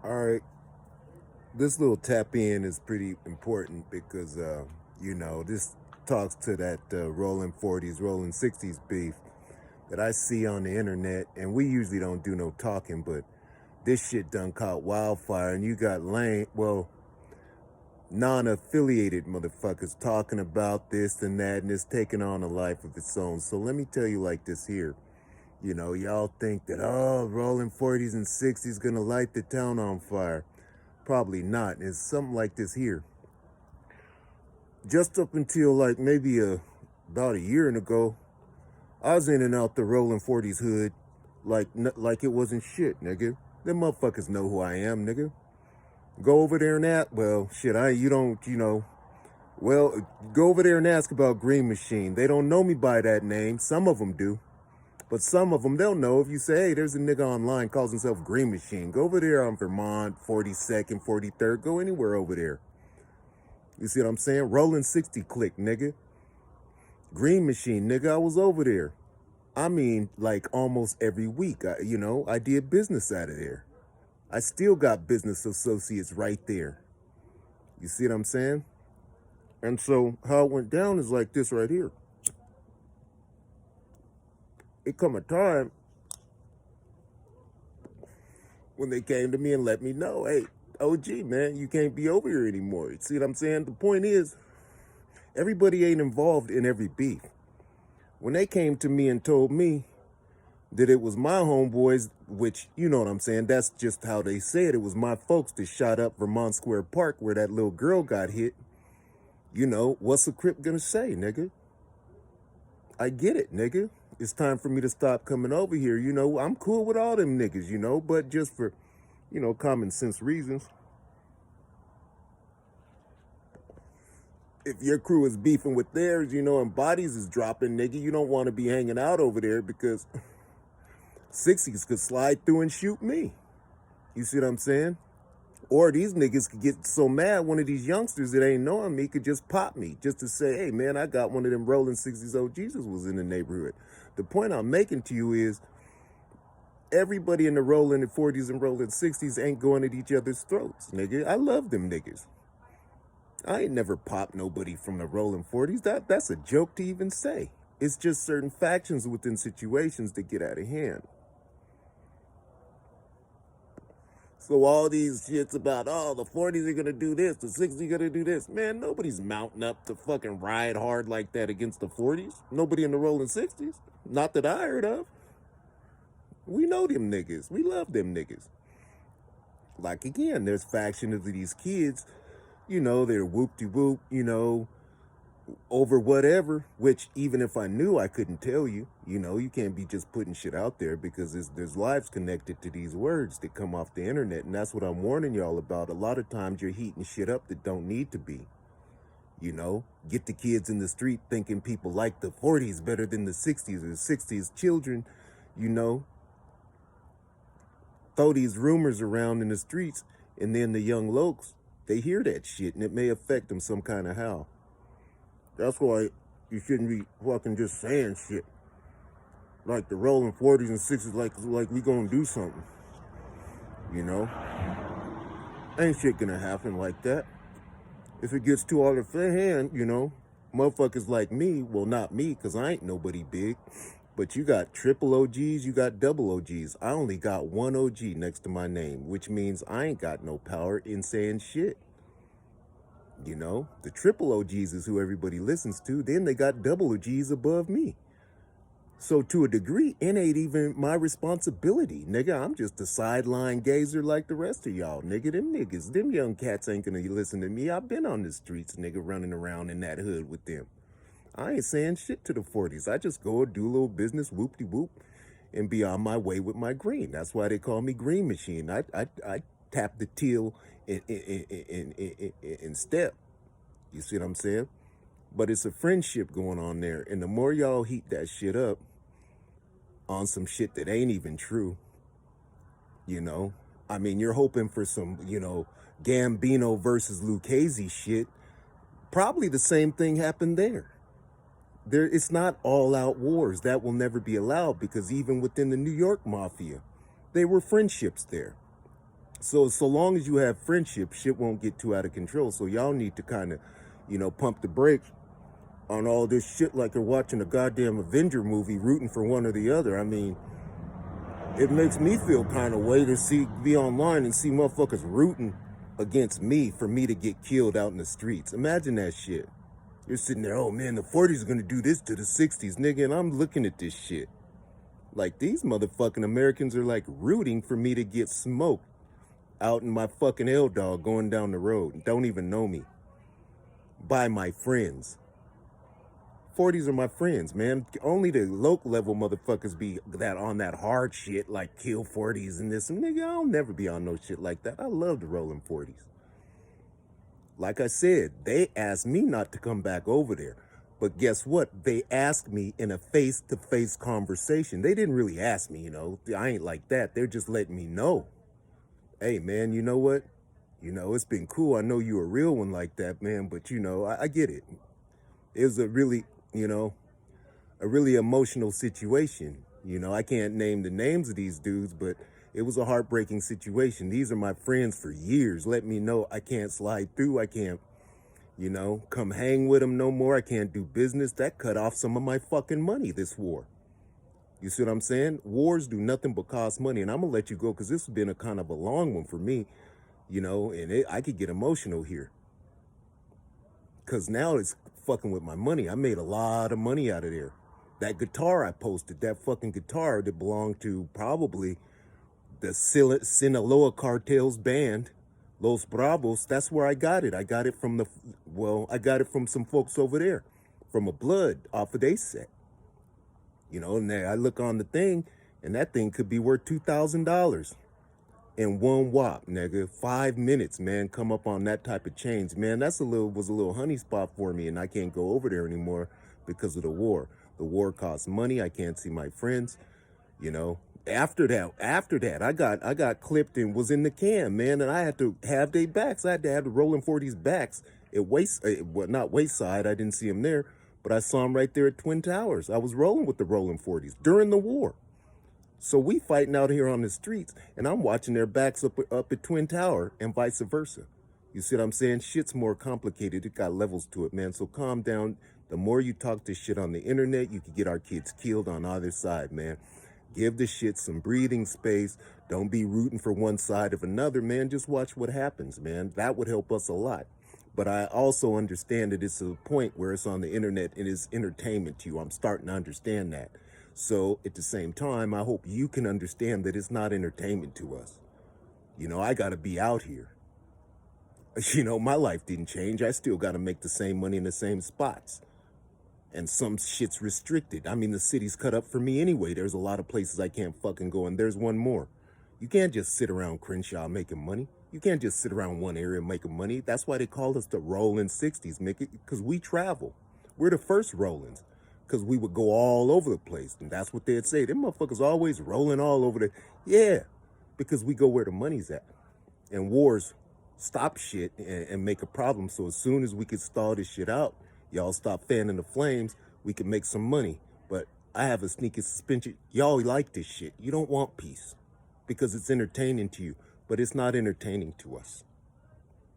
All right, this little tap in is pretty important because, this talks to that rolling 40s, rolling 60s beef that I see on the internet. And we usually don't do no talking, but this shit done caught wildfire. And you got non affiliated motherfuckers talking about this and that, and it's taking on a life of its own. So let me tell you like this here. Y'all think that, oh, rolling 40s and 60s gonna light the town on fire. Probably not. And it's something like this here. Just up until like maybe about a year ago, I was in and out the rolling 40s hood like it wasn't shit, nigga. Them motherfuckers know who I am, nigga. Go over there and ask. Well, shit, you don't, Well, go over there and ask about Green Machine. They don't know me by that name. Some of them do. But some of them, they'll know if you say, hey, there's a nigga online calls himself Green Machine. Go over there on Vermont, 42nd, 43rd. Go anywhere over there. You see what I'm saying? Rolling 60 click, nigga. Green Machine, nigga. I was over there. I mean, like almost every week. I did business out of there. I still got business associates right there. You see what I'm saying? And so how it went down is like this right here. It come a time when they came to me and let me know, hey, OG, man, you can't be over here anymore. You see what I'm saying? The point is, everybody ain't involved in every beef. When they came to me and told me that it was my homeboys, which, you know what I'm saying, that's just how they say it. It was my folks that shot up Vermont Square Park where that little girl got hit. What's a Crip gonna say, nigga? I get it, nigga. It's time for me to stop coming over here. I'm cool with all them niggas, but just for, common sense reasons. If your crew is beefing with theirs, and bodies is dropping, nigga, you don't want to be hanging out over there because 60s could slide through and shoot me. You see what I'm saying? Or these niggas could get so mad, one of these youngsters that ain't knowing me could just pop me just to say, hey, man, I got one of them rolling 60s OGs was in the neighborhood. The point I'm making to you is everybody in the rolling 40s and rolling 60s ain't going at each other's throats, nigga. I love them niggas. I ain't never popped nobody from the rolling 40s. That's a joke to even say. It's just certain factions within situations that get out of hand. So all these shits about, oh, the 40s are going to do this, the 60s are going to do this. Man, nobody's mounting up to fucking ride hard like that against the 40s. Nobody in the rolling 60s. Not that I heard of. We know them niggas. We love them niggas. Like, again, there's factions of these kids, they're whoop-de-whoop, over whatever, which even if I knew, I couldn't tell you. You can't be just putting shit out there because there's lives connected to these words that come off the internet. And that's what I'm warning y'all about. A lot of times you're heating shit up that don't need to be. Get the kids in the street thinking people like the 40s better than the 60s or the 60s children, throw these rumors around in the streets, and then the young lokes, they hear that shit and it may affect them some kind of how. That's why you shouldn't be fucking just saying shit like the rolling 40s and 60s like we gonna do something. Ain't shit gonna happen like that. If it gets too out of hand, motherfuckers like me, well, not me, because I ain't nobody big, but you got triple OGs, you got double OGs. I only got one OG next to my name, which means I ain't got no power in saying shit. The triple OGs is who everybody listens to. Then they got double OGs above me. So to a degree, it ain't even my responsibility. Nigga, I'm just a sideline gazer like the rest of y'all. Nigga, them young cats ain't gonna listen to me. I've been on the streets, nigga, running around in that hood with them. I ain't saying shit to the 40s. I just go and do a little business, whoop-de-whoop, and be on my way with my green. That's why they call me Green Machine. I tap the till in step. You see what I'm saying? But it's a friendship going on there. And the more y'all heat that shit up on some shit that ain't even true, you're hoping for some, Gambino versus Lucchese shit. Probably the same thing happened there. It's not all out wars. That will never be allowed because even within the New York Mafia, there were friendships there. So long as you have friendship, shit won't get too out of control. So y'all need to kind of, pump the brakes on all this shit like you're watching a goddamn Avenger movie rooting for one or the other. I mean, it makes me feel kind of way to be online and see motherfuckers rooting against me for me to get killed out in the streets. Imagine that shit. You're sitting there, oh man, the 40s are gonna do this to the 60s, nigga, and I'm looking at this shit. Like, these motherfucking Americans are like rooting for me to get smoked out in my fucking L-Dog going down the road and don't even know me. By my friends. 40s are my friends, man. Only the local level motherfuckers be that on that hard shit, like kill 40s and this. And nigga, I'll never be on no shit like that. I love the rolling 40s. Like I said, they asked me not to come back over there. But guess what? They asked me in a face-to-face conversation. They didn't really ask me, I ain't like that. They're just letting me know. Hey, man, you know what? It's been cool. I know you're a real one like that, man. But, I get it. It was a really emotional situation. I can't name the names of these dudes, but it was a heartbreaking situation. These are my friends for years. Let me know I can't slide through. I can't, come hang with them no more. I can't do business. That cut off some of my fucking money, this war. You see what I'm saying? Wars do nothing but cost money. And I'm going to let you go because this has been a kind of a long one for me, and I could get emotional here. Because now it's fucking with my money. I made a lot of money out of there. That guitar I posted, that fucking guitar that belonged to probably the Sinaloa Cartel's band, Los Bravos, that's where I got it. I got it from some folks over there, from a blood off of their set. And I look on the thing, and that thing could be worth $2,000 in one whop, nigga. 5 minutes, man, come up on that type of change. Man, was a little honey spot for me, and I can't go over there anymore because of the war. The war costs money. I can't see my friends, After that, I got clipped and was in the can, man, and I had to have their backs. I had to have the Rolling 40s backs at not Wayside. I didn't see them there, but I saw them right there at Twin Towers. I was rolling with the Rolling 40s during the war. So we fighting out here on the streets, and I'm watching their backs up at Twin Tower and vice versa. You see what I'm saying? Shit's more complicated. It got levels to it, man. So calm down. The more you talk this shit on the internet, you can get our kids killed on either side, man. Give the shit some breathing space. Don't be rooting for one side of another, man. Just watch what happens, man. That would help us a lot. But I also understand that it's a point where it's on the internet and it's entertainment to you. I'm starting to understand that. So at the same time, I hope you can understand that it's not entertainment to us. I got to be out here. My life didn't change. I still got to make the same money in the same spots. And some shit's restricted. I mean, the city's cut up for me anyway. There's a lot of places I can't fucking go, and there's one more. You can't just sit around Crenshaw making money. You can't just sit around one area making money. That's why they call us the Rolling 60s, Mickey, because we travel. We're the first Rollins, because we would go all over the place, and that's what they'd say. Them motherfuckers always rolling all over the... Yeah, because we go where the money's at. And wars stop shit and make a problem, so as soon as we could stall this shit out, y'all stop fanning the flames, we can make some money. But I have a sneaky suspicion. Y'all like this shit. You don't want peace because it's entertaining to you, but it's not entertaining to us.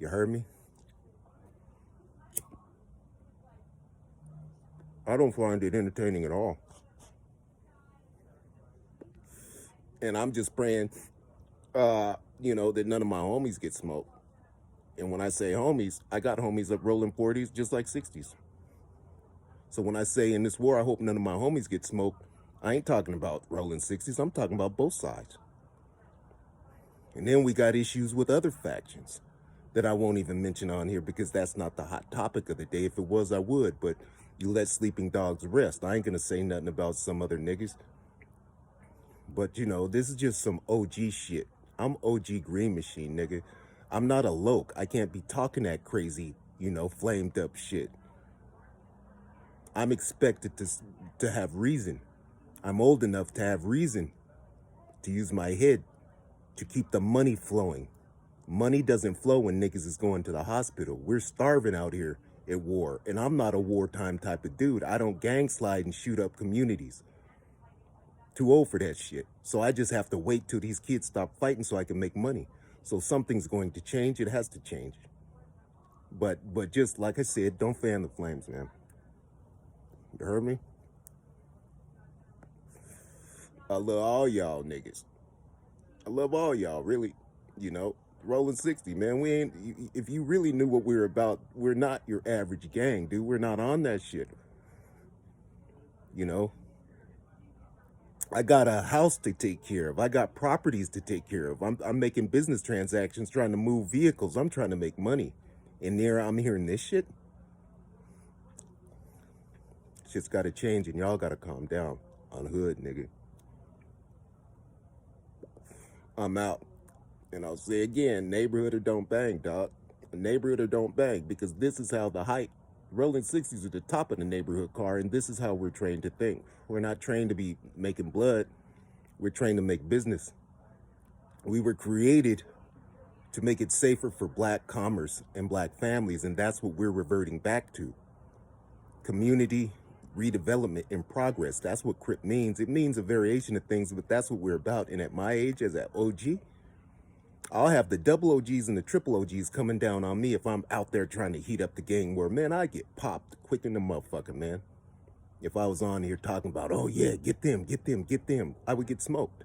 You heard me? I don't find it entertaining at all. And I'm just praying, that none of my homies get smoked. And when I say homies, I got homies up rolling 40s just like 60s. So when I say in this war, I hope none of my homies get smoked, I ain't talking about rolling 60s. I'm talking about both sides. And then we got issues with other factions that I won't even mention on here because that's not the hot topic of the day. If it was, I would. But you let sleeping dogs rest. I ain't going to say nothing about some other niggas. But, this is just some OG shit. I'm OG Green Machine, nigga. I'm not a loke. I can't be talking that crazy, flamed up shit. I'm expected to have reason. I'm old enough to have reason to use my head to keep the money flowing. Money doesn't flow when niggas is going to the hospital. We're starving out here at war. And I'm not a wartime type of dude. I don't gang slide and shoot up communities. Too old for that shit. So I just have to wait till these kids stop fighting so I can make money. So something's going to change. It has to change. But just like I said, don't fan the flames, man. You heard me? I love all y'all niggas. I love all y'all, really. You know, rolling 60, man. We ain't. If you really knew what we're about, we're not your average gang, dude. We're not on that shit. You know, I got a house to take care of. I got properties to take care of. I'm making business transactions, trying to move vehicles. I'm trying to make money. And there I'm hearing this shit. Shit's got to change, and y'all got to calm down on hood, nigga. I'm out. And I'll say again, neighborhood or don't bang, dog. Neighborhood or don't bang, because this is how the height. Rolling 60s at the top of the neighborhood car, and this is how we're trained to think. We're not trained to be making blood. We're trained to make business. We were created to make it safer for black commerce and black families, and that's what we're reverting back to. Community redevelopment in progress. That's what CRIP means. It means a variation of things, but that's what we're about. And at my age, as an OG, I'll have the double OGs and the triple OGs coming down on me if I'm out there trying to heat up the gang war. Man, I get popped quick in the motherfucker, man. If I was on here talking about, oh yeah, get them, get them, get them, I would get smoked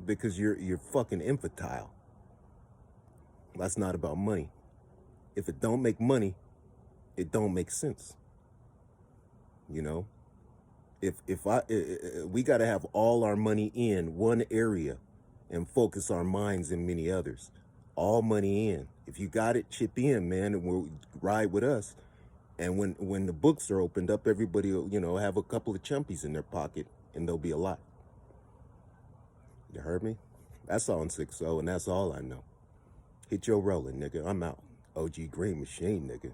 because you're fucking infantile. That's not about money. If it don't make money, it don't make sense. You know, we got to have all our money in one area and focus our minds in many others. All money in. If you got it, chip in, man, and we'll ride with us. And when the books are opened up, everybody will, have a couple of chumpies in their pocket, and there'll be a lot. You heard me? That's on 6-0, and that's all I know. Hit your rolling, nigga. I'm out. OG Green Machine, nigga.